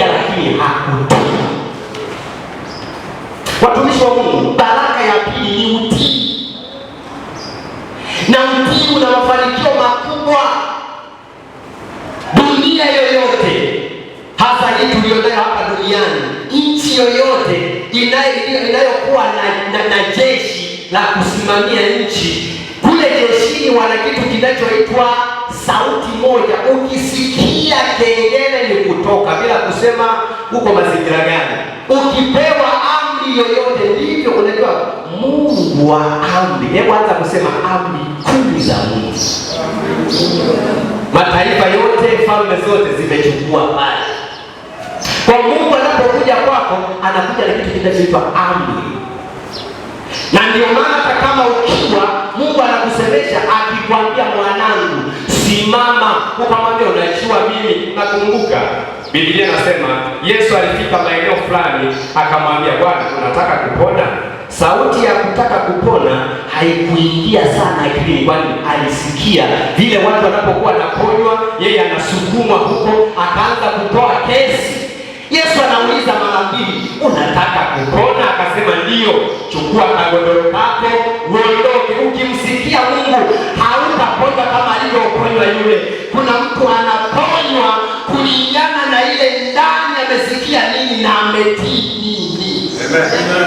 alisikia lakini hakutii. Watumishi wa Mungu, baraka ya pili ni utii, na utii una mafanikio makubwa. Dunia yoyote, hasa hii tulionayo hapa duniani, nchi yoyote inayokuwa na jeshi la kusimamia nchi, kule jeshini wana kitu kinachoitwa sauti moja. Ukisikia kengele ni kutoka, bila kusema uko mazingira gani. Ukipewa amri yoyote, ndivyo unajua Mungu wa amri. Hebu anza kusema amri 10 za Mungu. Mataifa yote, falme zote zimechukua pale. Kwa Mungu anapokuja kwako, anakuja na kitu kinachoitwa amri. Na ndio maana hata kama ukiwa, Mungu anakusemesha akikwambia, mwanangu simama, ukamwambia unaachiwa mimi. Nakumbuka Biblia inasema Yesu alifika maeneo fulani, akamwambia, Bwana, unataka kupona? Sauti ya kutaka kupona haikuingia sana akilini, kwani alisikia vile watu wanapokuwa naponywa, yeye anasukumwa huko, akaanza kutoa kesi. Yesu anauliza mara 2, unataka kupona? Akasema ndio. Chukua kagodoro kako uondoke. Ukimsikia Mungu hautaponywa kama alivyoponywa yule. Kuna mtu anaponywa kulingana na ile ndani amesikia nini na ametii nini. Amen.